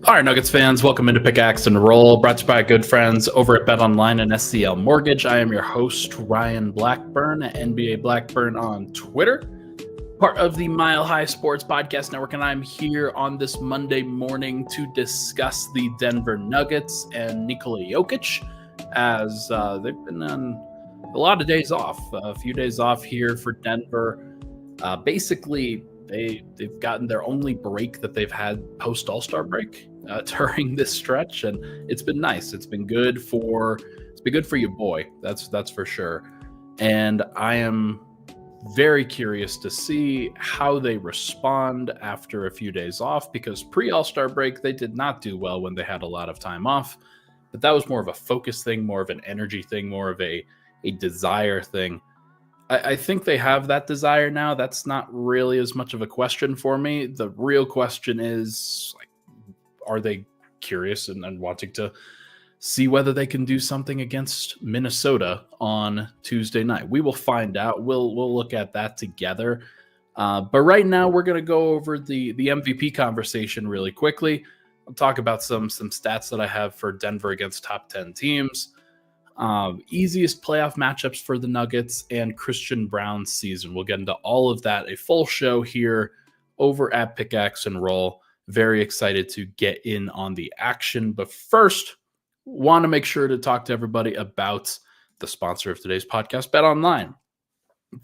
All right, Nuggets fans, welcome into Pickaxe and Roll, brought to you by our good friends over at BetOnline and SCL Mortgage. I am your host, Ryan Blackburn, at NBA Blackburn on Twitter, part of the Mile High Sports Podcast Network, and I'm here on this Monday morning to discuss the Denver Nuggets and Nikola Jokic, as they've been on a lot of days off, a few days off here for Denver. Basically, they've gotten their only break that they've had post All-Star break during this stretch, and it's been nice. It's been good for your boy. That's for sure. And I am very curious to see how they respond after a few days off, because pre-All-Star break they did not do well when they had a lot of time off. But that was more of a focus thing, more of an energy thing, more of a desire thing. I think they have that desire now. That's not really as much of a question for me. The real question is, like, are they curious and wanting to see whether they can do something against Minnesota on Tuesday night? We will find out. We'll look at that together. But right now, we're going to go over the MVP conversation really quickly. I'll talk about some stats that I have for Denver against top 10 teams. Easiest playoff matchups for the Nuggets and Christian Braun's season. We'll get into all of that. A full show here over at Pickaxe and Roll. Very excited to get in on the action. But first, want to make sure to talk to everybody about the sponsor of today's podcast, BetOnline,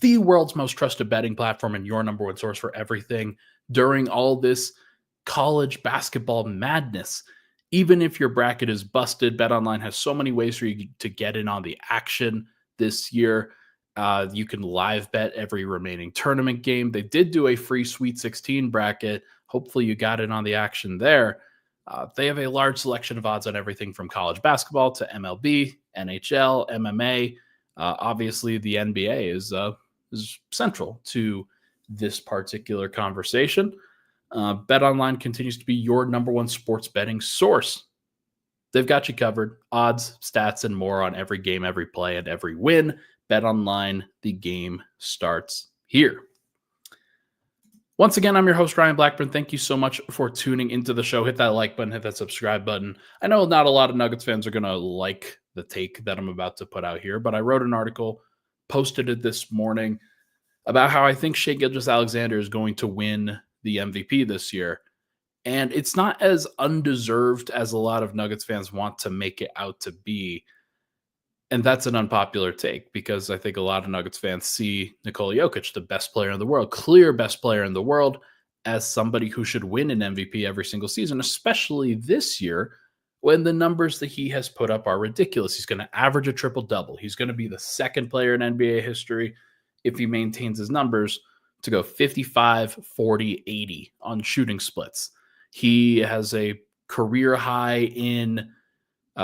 the world's most trusted betting platform and your number one source for everything during all this college basketball madness. Even if your bracket is busted, BetOnline has so many ways for you to get in on the action this year. You can live bet every remaining tournament game. They did do a free Sweet 16 bracket. Hopefully you got in on the action there. They have a large selection of odds on everything from college basketball to MLB, NHL, MMA. Obviously, the NBA is central to this particular conversation. BetOnline continues to be your number one sports betting source. They've got you covered. Odds, stats, and more on every game, every play, and every win. BetOnline, the game starts here. Once again, I'm your host, Ryan Blackburn. Thank you so much for tuning into the show. Hit that like button, hit that subscribe button. I know not a lot of Nuggets fans are going to like the take that I'm about to put out here, but I wrote an article, posted it this morning, about how I think Shai Gilgeous-Alexander is going to win the MVP this year. And it's not as undeserved as a lot of Nuggets fans want to make it out to be. And that's an unpopular take, because I think a lot of Nuggets fans see Nikola Jokic, the best player in the world, clear best player in the world, as somebody who should win an MVP every single season, especially this year when the numbers that he has put up are ridiculous. He's going to average a triple-double. He's going to be the second player in NBA history, if he maintains his numbers, to go 55, 40, 80 on shooting splits. He has a career high in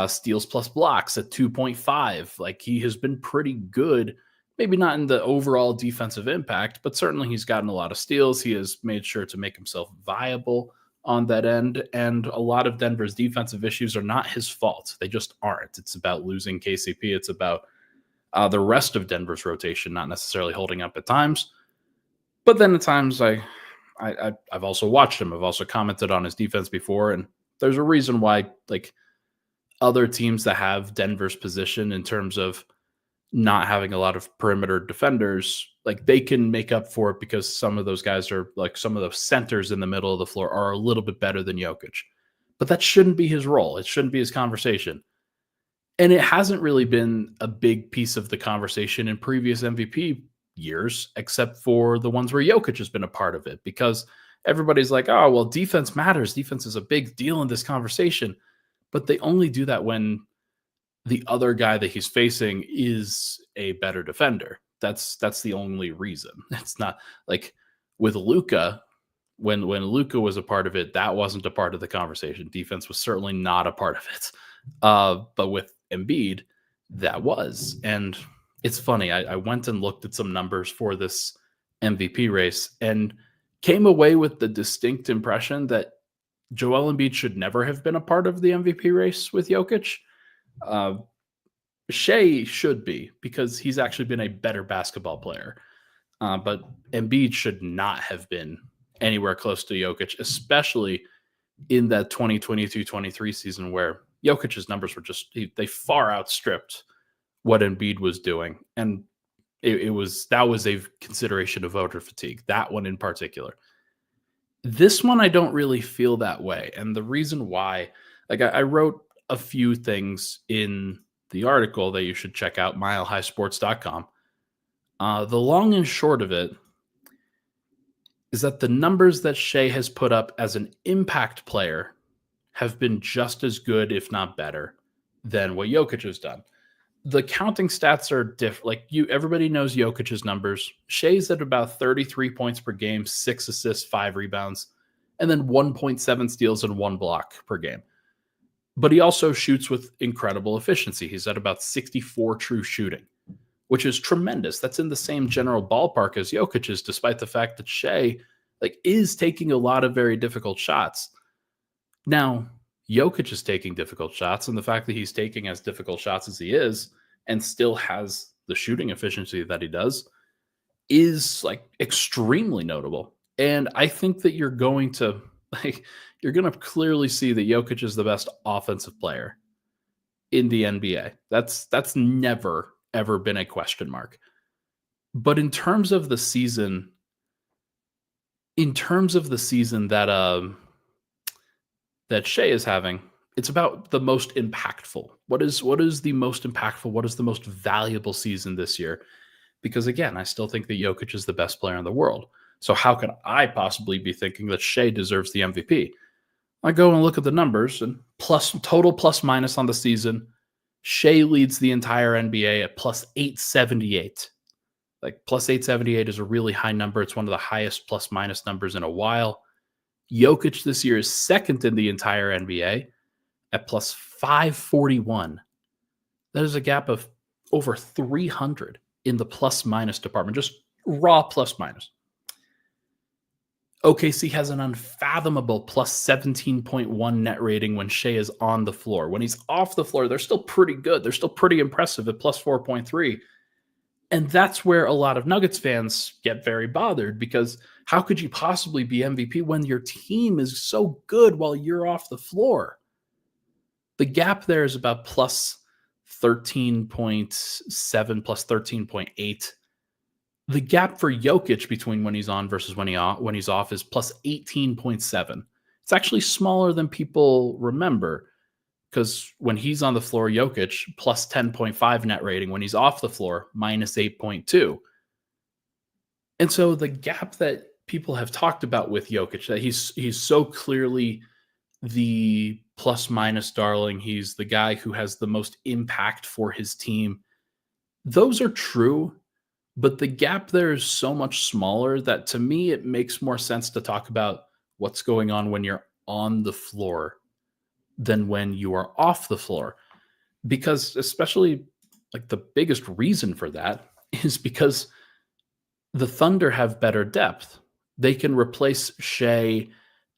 steals plus blocks at 2.5. Like, he has been pretty good, maybe not in the overall defensive impact, but certainly he's gotten a lot of steals. He has made sure to make himself viable on that end. And a lot of Denver's defensive issues are not his fault. They just aren't. It's about losing KCP. It's about the rest of Denver's rotation not necessarily holding up at times. But then at times I've also watched him. I've also commented on his defense before, and there's a reason why, like, other teams that have Denver's position in terms of not having a lot of perimeter defenders, like, they can make up for it, because some of those guys are, like, some of those centers in the middle of the floor are a little bit better than Jokic. But that shouldn't be his role. It shouldn't be his conversation. And it hasn't really been a big piece of the conversation in previous MVP years, except for the ones where Jokic has been a part of it, because everybody's like, oh, well, defense matters. Defense is a big deal in this conversation. But they only do that when the other guy that he's facing is a better defender. That's the only reason. It's not like with Luka, when Luka was a part of it, that wasn't a part of the conversation. Defense was certainly not a part of it. But with Embiid, that was. And it's funny, I went and looked at some numbers for this MVP race and came away with the distinct impression that Joel Embiid should never have been a part of the MVP race with Jokic. Shai should be, because he's actually been a better basketball player. But Embiid should not have been anywhere close to Jokic, especially in that 2022-23 season where Jokic's numbers were they far outstripped what Embiid was doing. And that was a consideration of voter fatigue, that one in particular. This one, I don't really feel that way. And the reason why, like I wrote a few things in the article that you should check out, milehighsports.com. The long and short of it is that the numbers that Shai has put up as an impact player have been just as good, if not better, than what Jokic has done. The counting stats are different. Like everybody knows Jokic's numbers. Shai's at about 33 points per game, 6 assists, 5 rebounds, and then 1.7 steals and 1 block per game. But he also shoots with incredible efficiency. He's at about 64 true shooting, which is tremendous. That's in the same general ballpark as Jokic's, despite the fact that Shai is taking a lot of very difficult shots. Now, Jokic is taking difficult shots, and the fact that he's taking as difficult shots as he is and still has the shooting efficiency that he does is extremely notable. And I think that you're going to clearly see that Jokic is the best offensive player in the NBA. That's never ever been a question mark. But in terms of the season that Shai is having, it's about the most impactful. What is the most impactful? What is the most valuable season this year? Because again, I still think that Jokic is the best player in the world. So how can I possibly be thinking that Shai deserves the MVP? I go and look at the numbers, and total plus minus on the season, Shai leads the entire NBA at plus 878. Plus 878 is a really high number. It's one of the highest plus minus numbers in a while. Jokic this year is second in the entire NBA at plus 541. That is a gap of over 300 in the plus minus department, just raw plus minus. OKC has an unfathomable plus 17.1 net rating when Shai is on the floor. When he's off the floor, they're still pretty good. They're still pretty impressive at plus 4.3. And that's where a lot of Nuggets fans get very bothered, because how could you possibly be MVP when your team is so good while you're off the floor? The gap there is about plus 13.7, plus 13.8. The gap for Jokic between when he's on versus when he's off is plus 18.7. It's actually smaller than people remember, because when he's on the floor, Jokic plus 10.5 net rating. When he's off the floor, minus 8.2. And so the gap that people have talked about with Jokic, that he's so clearly the plus minus darling, he's the guy who has the most impact for his team. Those are true, but the gap there is so much smaller that to me it makes more sense to talk about what's going on when you're on the floor than when you are off the floor. Because especially the biggest reason for that is because the Thunder have better depth. They can replace Shai.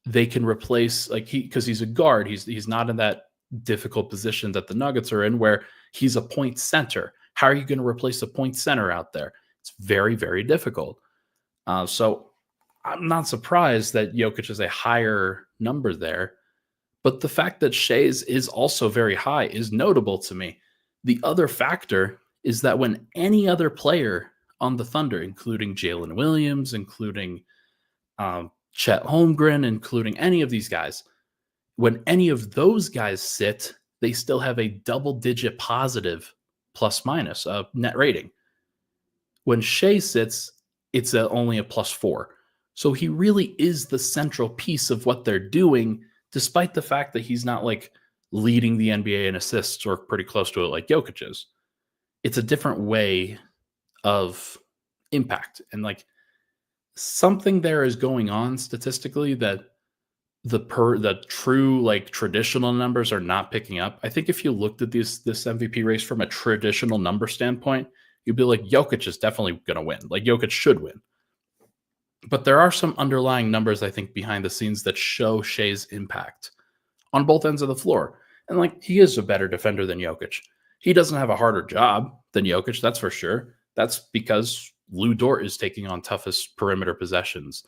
They can replace because he's a guard. He's not in that difficult position that the Nuggets are in, where he's a point center. How are you going to replace a point center out there? It's very, very difficult. So I'm not surprised that Jokic is a higher number there. But the fact that Shai's is also very high is notable to me. The other factor is that when any other player on the Thunder, including Jalen Williams, including Chet Holmgren, including any of these guys, when any of those guys sit, they still have a double-digit positive plus minus net rating. When Shai sits, it's only a plus 4. So he really is the central piece of what they're doing, despite the fact that he's not leading the NBA in assists or pretty close to it like Jokic is. It's a different way of impact. And something there is going on statistically that the true traditional numbers are not picking up. I think if you looked at this MVP race from a traditional number standpoint, you'd be like, Jokic is definitely going to win. Jokic should win. But there are some underlying numbers, I think, behind the scenes that show Shai's impact on both ends of the floor. And he is a better defender than Jokic. He doesn't have a harder job than Jokic, that's for sure. That's because Lou Dort is taking on toughest perimeter possessions.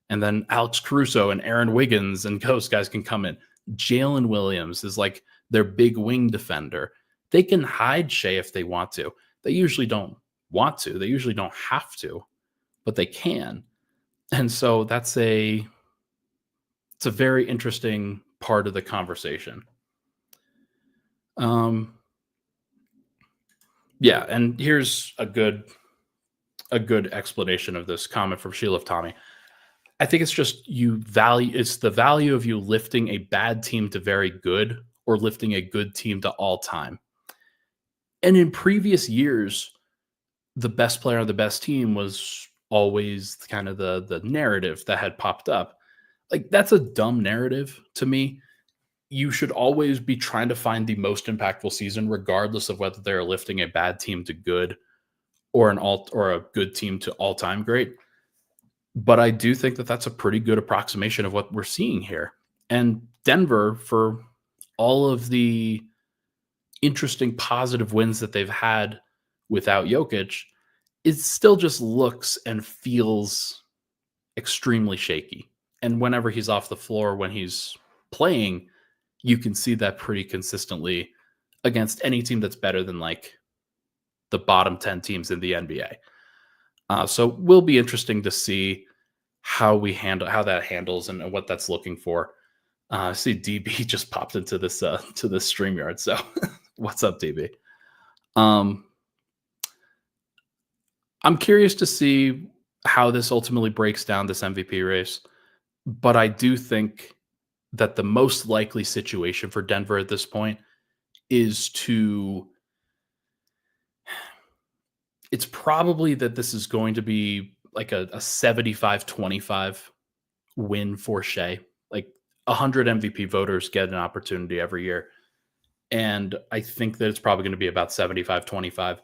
And then Alex Caruso and Aaron Wiggins and those guys can come in. Jalen Williams is like their big wing defender. They can hide Shai if they want to. They usually don't want to. They usually don't have to, but they can. And so it's a very interesting part of the conversation. Yeah, and here's a good explanation of this comment from Sheila of Tommy. I think it's just it's the value of you lifting a bad team to very good or lifting a good team to all time. And in previous years, the best player on the best team was always kind of the narrative that had popped up. Like, that's a dumb narrative to me. You should always be trying to find the most impactful season, regardless of whether they're lifting a bad team to good or a good team to all-time great. But I do think that that's a pretty good approximation of what we're seeing here. And Denver, for all of the interesting positive wins that they've had without Jokic, it still just looks and feels extremely shaky. And whenever he's off the floor, when he's playing, you can see that pretty consistently against any team that's better than like the bottom 10 teams in the NBA. So it will be interesting to see how that handles and what that's looking for. I see DB just popped into this StreamYard. So what's up, DB? I'm curious to see how this ultimately breaks down, this MVP race. But I do think that the most likely situation for Denver at this point is it's probably that this is going to be like a 75-25 win for Shai. Like 100 MVP voters get an opportunity every year. And I think that it's probably going to be about 75-25.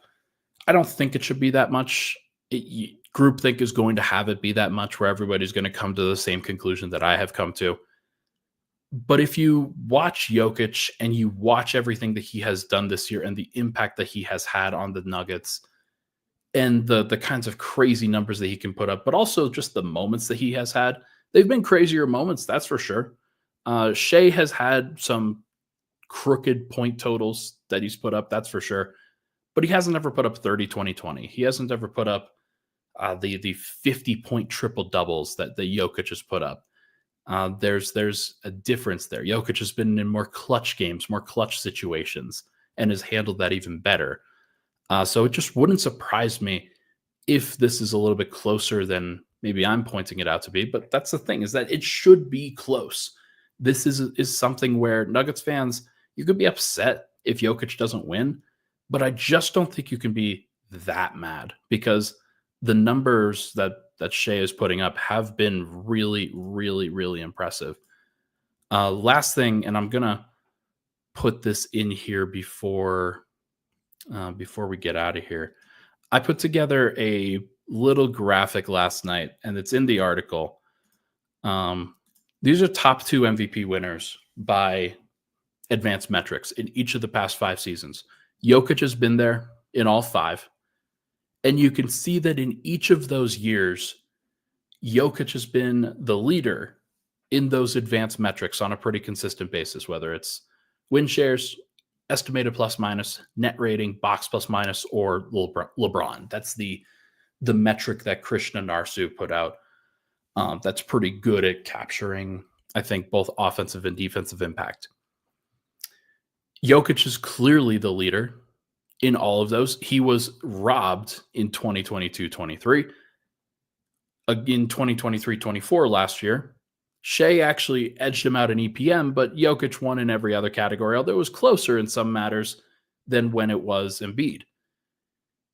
I don't think it should be that much. Groupthink is going to have it be that much where everybody's going to come to the same conclusion that I have come to. But if you watch Jokic and you watch everything that he has done this year and the impact that he has had on the Nuggets and the kinds of crazy numbers that he can put up, but also just the moments that he has had, they've been crazier moments, that's for sure. Shai has had some crooked point totals that he's put up, that's for sure. But he hasn't ever put up 30, 20, 20. He hasn't ever put up the 50-point triple doubles that the Jokic has put up. There's a difference there. Jokic has been in more clutch games, more clutch situations, and has handled that even better. So it just wouldn't surprise me if this is a little bit closer than maybe I'm pointing it out to be. But that's the thing, is that it should be close. This is something where Nuggets fans, you could be upset if Jokic doesn't win, but I just don't think you can be that mad because the numbers that Shai is putting up have been really, really, really impressive. Last thing, and I'm going to put this in here before we get out of here. I put together a little graphic last night, and it's in the article. These are top 2 MVP winners by advanced metrics in each of the past 5 seasons. Jokic has been there in all 5. And you can see that in each of those years, Jokic has been the leader in those advanced metrics on a pretty consistent basis, whether it's win shares, estimated plus minus, net rating, box plus minus, or LeBron. That's the metric that Krishna Narsu put out. That's pretty good at capturing, I think, both offensive and defensive impact. Jokic is clearly the leader in all of those. He was robbed in 2022-23. In 2023-24 last year, Shai actually edged him out in EPM, but Jokic won in every other category, although it was closer in some matters than when it was Embiid.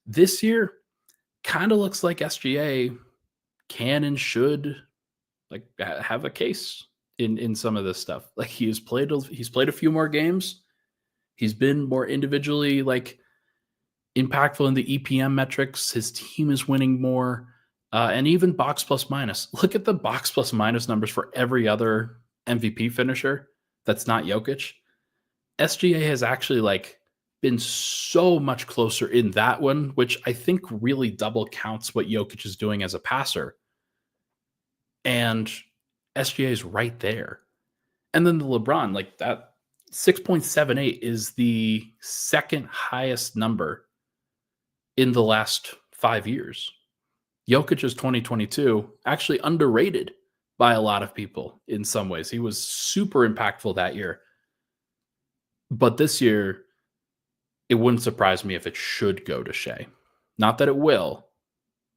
This year, kind of looks like SGA can and should like have a case in some of this stuff. Like he's played a few more games. He's been more individually like impactful in the EPM metrics. His team is winning more. And even box plus minus. Look at the box plus minus numbers for every other MVP finisher that's not Jokic. SGA has actually like been so much closer in that one, which I think really double counts what Jokic is doing as a passer. And SGA is right there. And then the LeBron, like that 6.78 is the second highest number in the last 5 years. Jokic's 2022 actually underrated by a lot of people in some ways. He was super impactful that year. But this year, it wouldn't surprise me if it should go to Shai. Not that it will.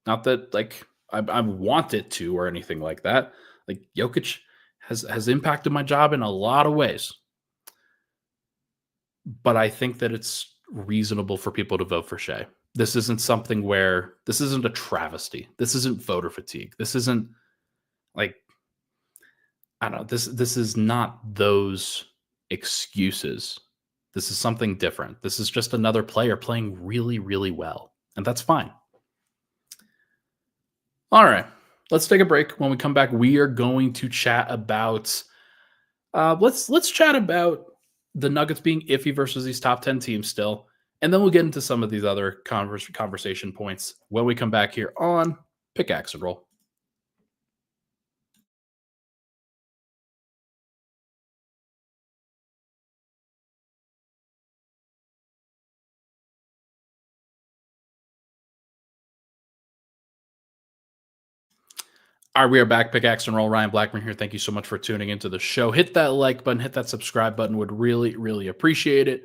Not that like I want it to or anything like that. Like Jokic has impacted my job in a lot of ways. But I think that it's reasonable for people to vote for Shai. This isn't something where this isn't a travesty. This isn't voter fatigue. This isn't like I don't know. This is not those excuses. This is something different. This is just another player playing really, really well. And that's fine. All right. Let's take a break. When we come back, we are going to chat about let's chat about the Nuggets being iffy versus these top 10 teams still. And then we'll get into some of these other conversation points when we come back here on Pickaxe and Roll. All right, we are back. Pickaxe and Roll. Ryan Blackburn here. Thank you so much for tuning into the show. Hit that like button, hit that subscribe button. Would really, really appreciate it.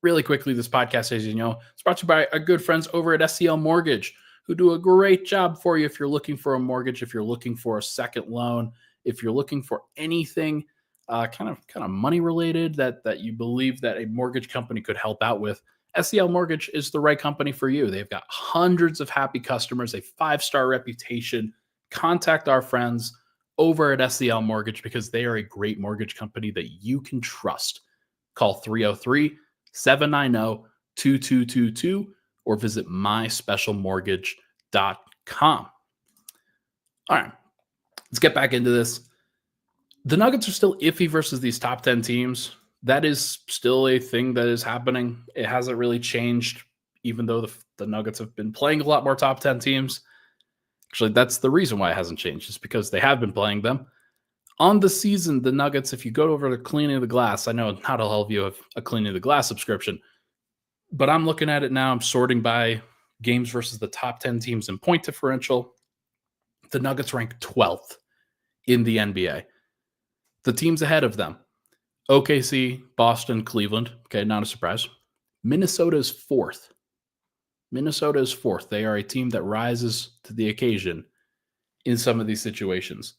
Really quickly, this podcast, as you know, it's brought to you by our good friends over at SCL Mortgage, who do a great job for you if you're looking for a mortgage, if you're looking for a second loan, if you're looking for anything kind of money related that you believe that a mortgage company could help out with. SCL Mortgage is the right company for you. They've got hundreds of happy customers, a 5-star reputation. Contact our friends over at SCL Mortgage because they are a great mortgage company that you can trust. Call 303-790-2222 or visit myspecialmortgage.com. All right, let's get back into this. The Nuggets are still iffy versus these top 10 teams. That is still a thing that is happening. It hasn't really changed, even though the Nuggets have been playing a lot more top 10 teams. Actually, that's the reason why it hasn't changed, is because they have been playing them. On the season, the Nuggets, if you go over to Cleaning the Glass, I know not all of you have a Cleaning the Glass subscription, but I'm looking at it now. I'm sorting by games versus the top 10 teams in point differential. The Nuggets rank 12th in the NBA. The teams ahead of them, OKC, Boston, Cleveland. Okay, not a surprise. Minnesota is 4th. Minnesota is 4th. They are a team that rises to the occasion in some of these situations.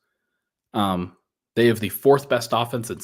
They have the 4th best offense and